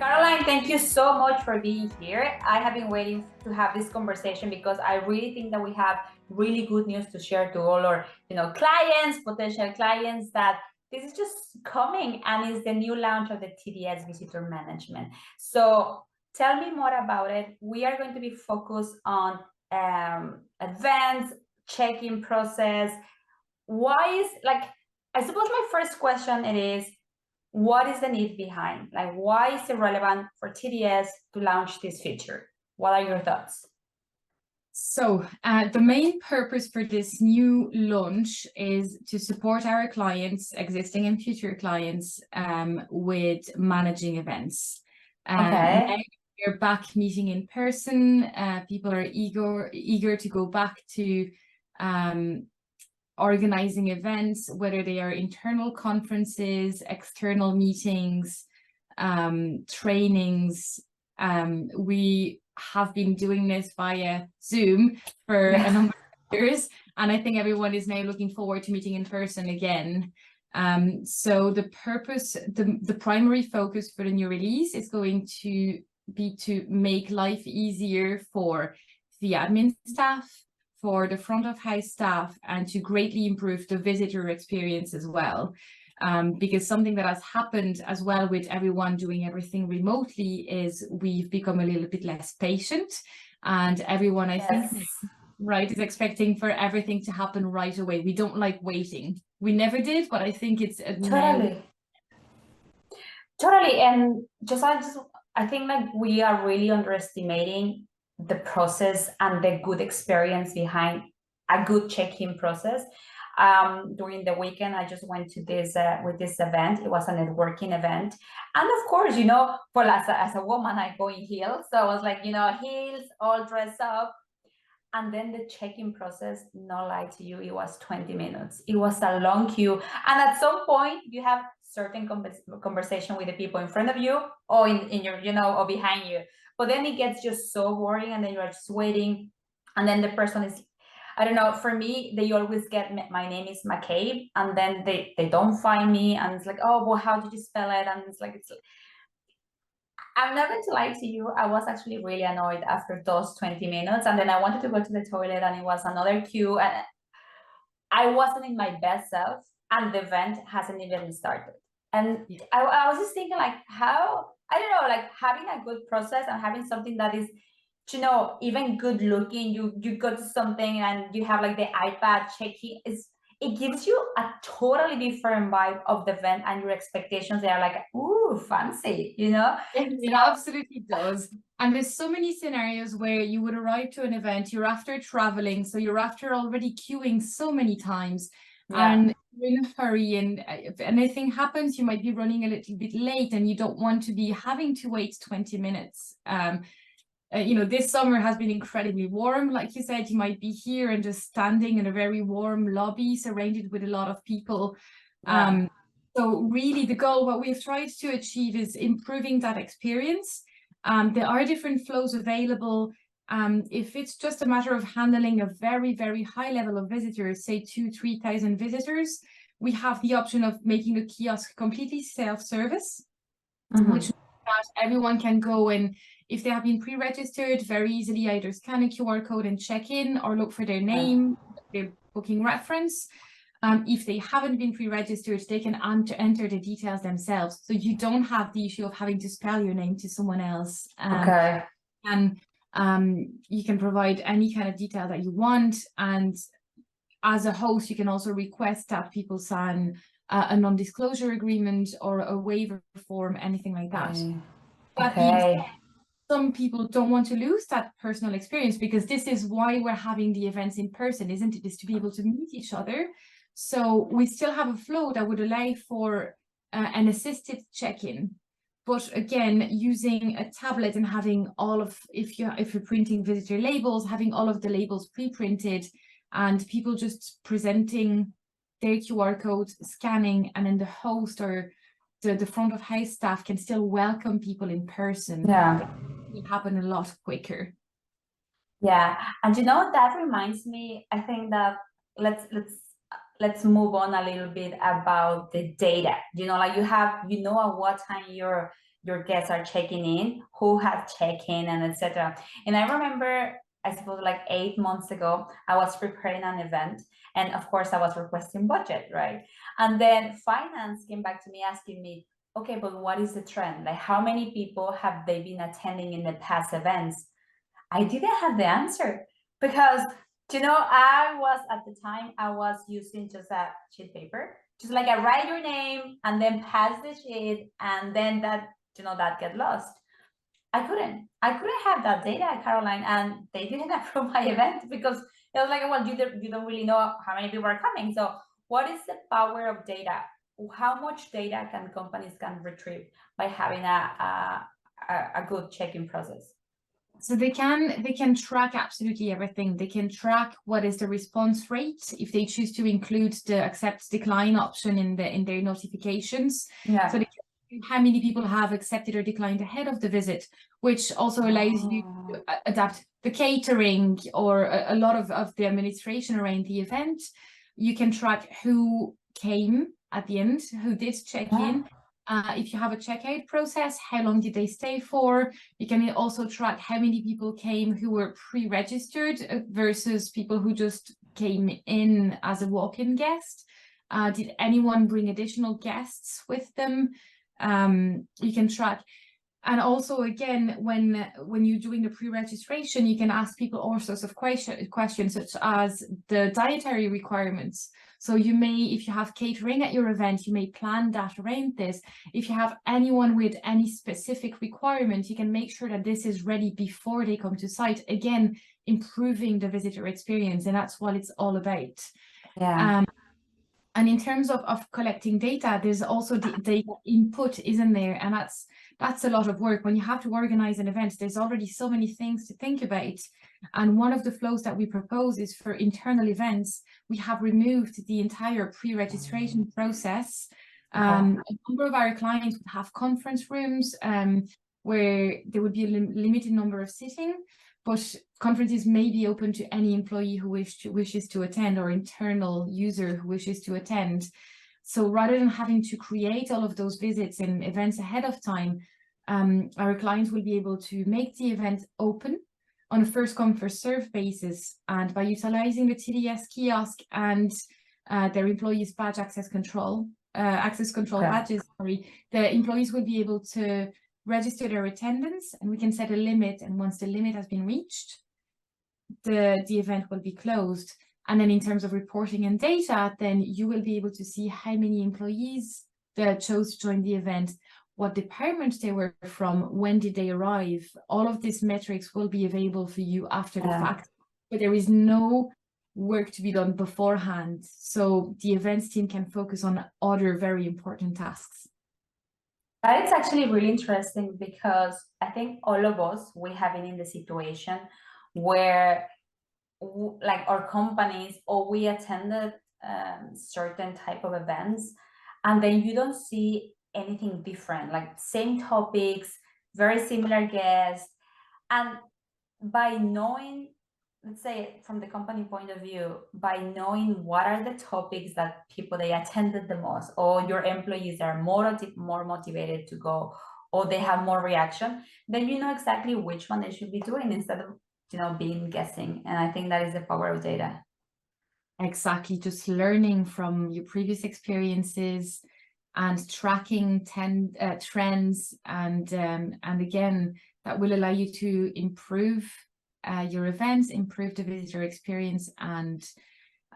Caroline, thank you so much for being here. I have been waiting to have this conversation because I really think that we have really good news to share to all our, clients, potential clients, that this is just coming and is the new launch of the TDS Visitor Management. So tell me more about it. We are going to be focused on advanced check-in process. I suppose my first question is, what is the need behind? Like, why is it relevant for TDS to launch this feature? What are your thoughts? So the main purpose for this new launch is to support our clients, existing and future clients, with managing events. Okay. Now we're back meeting in person. People are eager to go back to organizing events, whether they are internal conferences, external meetings, trainings. We have been doing this via Zoom for a number of years, and I think everyone is now looking forward to meeting in person again. So the purpose, the primary focus for the new release is going to be to make life easier for the admin staff, for the front of house staff, and to greatly improve the visitor experience as well. Because something that has happened as well with everyone doing everything remotely is we've become a little bit less patient, and everyone, I think, right, is expecting for everything to happen right away. We don't like waiting. We never did, but I think it's totally. And I think like we are really underestimating the process and the good experience behind a good check-in process. During the weekend, I just went to this with this event. It was a networking event, and of course, for as a woman, I go in heels, so I was like, heels, all dressed up. And then the check-in process, no lie to you, it was 20 minutes. It was a long queue, and at some point, you have certain conversation with the people in front of you or in your, or behind you. But then it gets just so boring, and then you're just waiting, and then the person is, I don't know, for me, they always get, my name is McCabe, and then they don't find me, and it's like, oh, well, how did you spell it? And it's like, I'm not going to lie to you, I was actually really annoyed after those 20 minutes, and then I wanted to go to the toilet, and it was another queue, and I wasn't in my best self, and the event hasn't even started. And I was just thinking, like, how, I don't know, like having a good process and having something that is, even good looking, you go to something and you have like the iPad checking, it gives you a totally different vibe of the event, and your expectations, they are like, ooh, fancy, It absolutely does. And there's so many scenarios where you would arrive to an event, you're after traveling, so you're after already queuing so many times, and you're in a hurry, and if anything happens, you might be running a little bit late, and you don't want to be having to wait 20 minutes. This summer has been incredibly warm. Like you said, you might be here and just standing in a very warm lobby surrounded with a lot of people. So really the goal, what we've tried to achieve, is improving that experience. There are different flows available. If it's just a matter of handling a very, very high level of visitors, say 2,000-3,000 visitors, we have the option of making the kiosk completely self-service, which means that everyone can go and, if they have been pre-registered, very easily either scan a QR code and check in, or look for their name, their booking reference. If they haven't been pre-registered, they can enter the details themselves. So you don't have the issue of having to spell your name to someone else. And you can provide any kind of detail that you want. And as a host, you can also request that people sign a non-disclosure agreement or a waiver form, anything like that. That being said, some people don't want to lose that personal experience, because this is why we're having the events in person, isn't it? Is to be able to meet each other. So we still have a flow that would allow for an assisted check-in, but again, using a tablet and having all of, if you're printing visitor labels, having all of the labels pre-printed, and people just presenting their QR codes, scanning, and then the host or the front of house staff can still welcome people in person. It will happen a lot quicker. And that reminds me, I think that let's move on a little bit about the data. Like you know at what time your your guests are checking in, who have check-in, and etc. And I remember, I suppose like 8 months ago, I was preparing an event, and of course I was requesting budget, right? And then finance came back to me asking me, okay, but what is the trend? Like, how many people have they been attending in the past events? I didn't have the answer because, I was at the time, I was using just a sheet paper, just like I write your name and then pass the sheet, and then that, that get lost. I couldn't have that data, Caroline, and they didn't approve my event because it was like, well, you don't really know how many people are coming. So what is the power of data? How much data can companies retrieve by having a good check-in process? So they can track absolutely everything. They can track what is the response rate if they choose to include the accept decline option in their notifications. Yeah. So they can, how many people have accepted or declined ahead of the visit, which also allows you to adapt the catering or a lot of the administration around the event. You can track who came at the end, who did check in. If you have a checkout process, how long did they stay for? You can also track how many people came who were pre-registered versus people who just came in as a walk-in guest. Did anyone bring additional guests with them? You can track. And also, again, when you're doing the pre-registration, you can ask people all sorts of questions, such as the dietary requirements. So you may, if you have catering at your event, you may plan that around this. If you have anyone with any specific requirement, you can make sure that this is ready before they come to site. Again, improving the visitor experience, and that's what it's all about. Yeah. And in terms of collecting data, there's also the data input, isn't there? And that's a lot of work. When you have to organize an event, there's already so many things to think about. And one of the flows that we propose is for internal events, we have removed the entire pre-registration process. A number of our clients would have conference rooms where there would be a limited number of sitting, but conferences may be open to any employee who wishes to attend, or internal user who wishes to attend. So rather than having to create all of those visits and events ahead of time, our clients will be able to make the event open on a first come first serve basis. And by utilizing the TDS kiosk and their employees' badge access control badges, the employees will be able to register their attendance, and we can set a limit. And once the limit has been reached, the event will be closed. And then in terms of reporting and data, then you will be able to see how many employees that chose to join the event, what department they were from, when did they arrive. All of these metrics will be available for you after the fact, but there is no work to be done beforehand. So the events team can focus on other very important tasks. That is actually really interesting, because I think all of us, we have been in the situation where like our companies, or we attended certain type of events, and then you don't see anything different, like same topics, very similar guests. And by knowing, let's say from the company point of view, by knowing what are the topics that people they attended the most, or your employees are more motivated to go, or they have more reaction, then you know exactly which one they should be doing, instead of being guessing. And I think that is the power of data. Exactly, just learning from your previous experiences and tracking trends, and again, that will allow you to improve your events, improve the visitor experience, and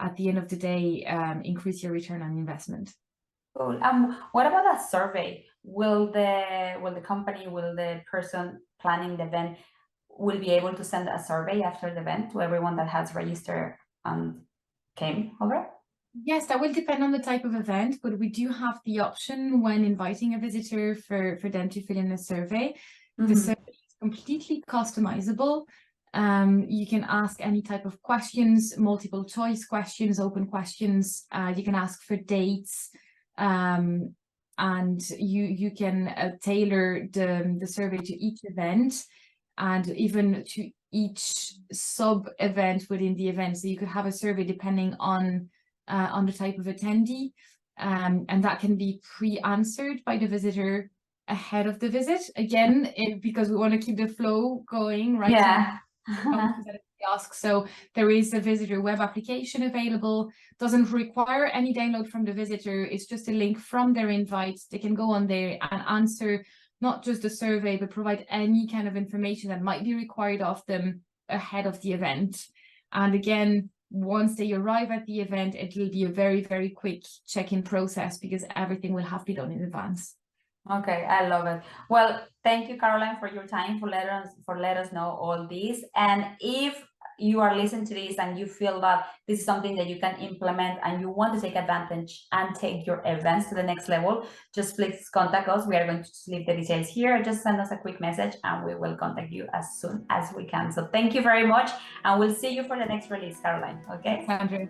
at the end of the day, increase your return on investment. Cool. What about a survey? Will the company, will the person planning the event will be able to send a survey after the event to everyone that has registered and came over? Yes, that will depend on the type of event, but we do have the option when inviting a visitor for them to fill in a survey. The survey is completely customizable. You can ask any type of questions, multiple choice questions, open questions. You can ask for dates, and you can tailor the survey to each event, and even to each sub event within the event. So you could have a survey depending on the type of attendee, and that can be pre-answered by the visitor ahead of the visit. Again, because we want to keep the flow going, right? Yeah. Kiosk. So there is a visitor web application available, doesn't require any download from the visitor. It's just a link from their invites. They can go on there and answer not just a survey, but provide any kind of information that might be required of them ahead of the event. And again, once they arrive at the event, it will be a very, very quick check-in process because everything will have to be done in advance. Okay, I love it. Well, thank you, Caroline, for your time, for let us know all this. And if you are listening to this and you feel that this is something that you can implement and you want to take advantage and take your events to the next level, just please contact us. We are going to leave the details here. Just send us a quick message and we will contact you as soon as we can. So thank you very much. And we'll see you for the next release, Caroline. Okay? Andrea,